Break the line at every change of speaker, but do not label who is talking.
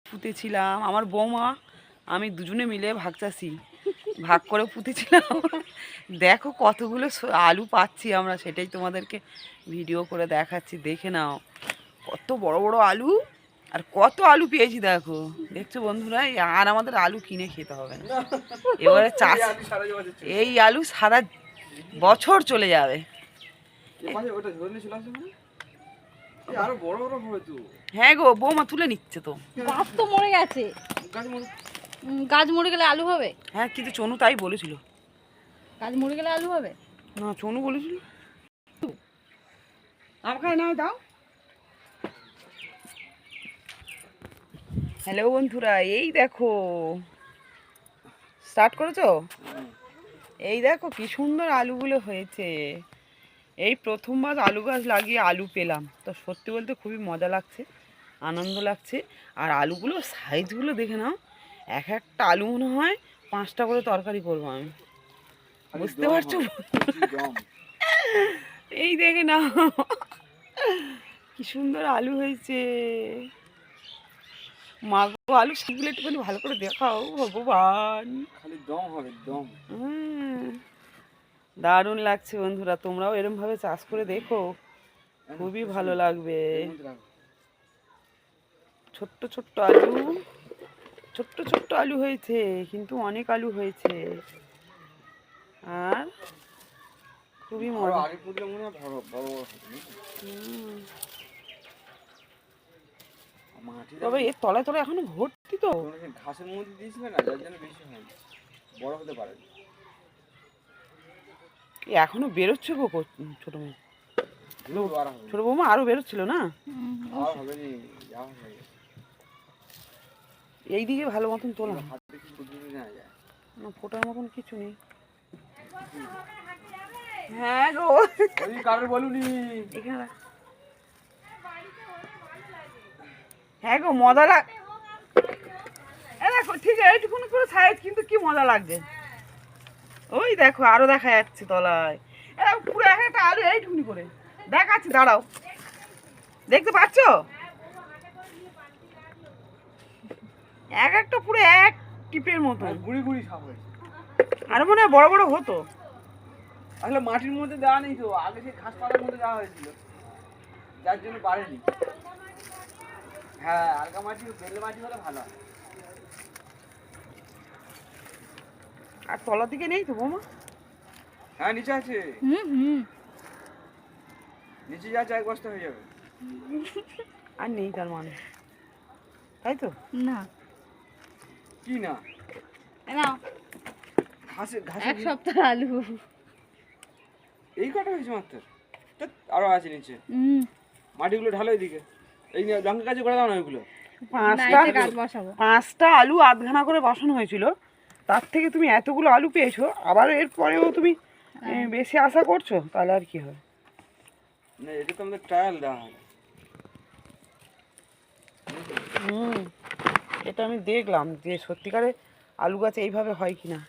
পুঁতেছিলাম আমার বৌমা আমি দুজনে মিলে ভাগ চাষি ভাগ করে পুঁতেছিলাম। দেখো কতগুলো আলু পাচ্ছি আমরা, সেটাই তোমাদেরকে ভিডিও করে দেখাচ্ছি, দেখে নাও কত বড় বড় আলু আর কত আলু পেয়েছি। দেখো দেখছো বন্ধুরা, আর আমাদের আলু কিনে খেতে হবে না এবারে চাষ। এই আলু সারা বছর চলে যাবে। হ্যাঁ গো, বৌমা তুলে নিচ্ছে তো।
গাছ তো মরে গেছে, গাছ মরে গেলে আলু হবে?
হ্যাঁ, কিন্তু চনু তাই বলেছিল।
গাছ মরে গেলে আলু হবে
না, চনু বলেছিল। আমাকে না দাও। হ্যালো বন্ধুরা, এই দেখো স্টার্ট করেছো? এই দেখো কি সুন্দর আলুগুলো হয়েছে। এই প্রথমবার আলু গাছ লাগিয়ে আলু পেলাম, তো সত্যি বলতে খুবই মজা লাগছে, আনন্দ লাগছে। আর আলুগুলো সাইজগুলো দেখে নাও, এক একটা আলু মনে হয় 5টা করে তরকারি করবো আমি, বুঝতে পারছো? এই দেখে নাও কি সুন্দর আলু হয়েছে। মাগো, আলু সেগুলো একটুখানি ভালো করে দেখাও ভগবান।
খালি দম হবে দম।
দারুণ লাগছে বন্ধুরা, তোমরাও এরকম ভাবে চাষ করে দেখো, খুবই ভালো লাগবে। ছোট্ট ছোট্ট আলু, ছোট্ট ছোট্ট আলু হয়েছে, কিন্তু অনেক আলু হয়েছে আর খুবই মজা। তবে এর তলায় তলায় এখনো ভর্তি তো।
ঘাসের মধ্যে দিয়েছিলে না, যার জন্য বেশি হয়, বড় হতে পারে।
এখনো বেরোচ্ছে গো ছোট মেয়ে, ছোট বৌমা আরো বেরোচ্ছিল না? এইদিকে ভালো মতন তোলা, ফোটার মতন কিছু নেই। হ্যাঁ গো,
কারোর বলুনি।
হ্যাঁ গো, মজা লাগ। দেখো ঠিক আছে, এইটুকুনি করে সাইজ, কিন্তু কি মজা লাগছে। ওই দেখো আরো দেখা যাচ্ছে তলায়, পুরো এক একটা আলু এইটুকুনি করে দেখাচ্ছি, দাঁড়াও, দেখতে পাচ্ছ? এক একটা পুরো এক টিপের মতো
গুড়ি গুড়ি সব হয়েছে।
আর মনে হয় বড় বড় হতো।
আসলে মাটির মধ্যে দেওয়া নেই তো, আগে সেই ঘাস পাতার মধ্যে দেওয়া হয়েছিল, যার জন্য বাড়েনি। হ্যাঁ, আলগা মাটি বেলে মাটি হলে ভালো।
আর তলার দিকে নেই তো বৌমা?
হ্যাঁ, নিচে আছে। নিচে যা 1 বস্তা হয়ে যাবে।
আর নেই তার মানে, তাই তো?
না,
কি না?
না,
ঘাসে ঘাসে
1 সপ্তাহ আলু।
এই কটা হয়েছে মাত্র, আরো আছে নিচে। মাটিগুলো ঢালো এদিকে, এই লঙ্কা গাছে করে দাও না ওইগুলো।
5টা আলু আধখানা করে বসানো হয়েছিল, তার থেকে তুমি এতগুলো আলু পেয়েছো, আবার এর পরেও তুমি বেশি আশা করছো, তাহলে আর কি হবে?
না, এটা তো আমাদের ট্রায়াল দেওয়া হয়।
এটা আমি দেখলাম যে সত্যিকারে আলু গাছে এইভাবে হয় কিনা।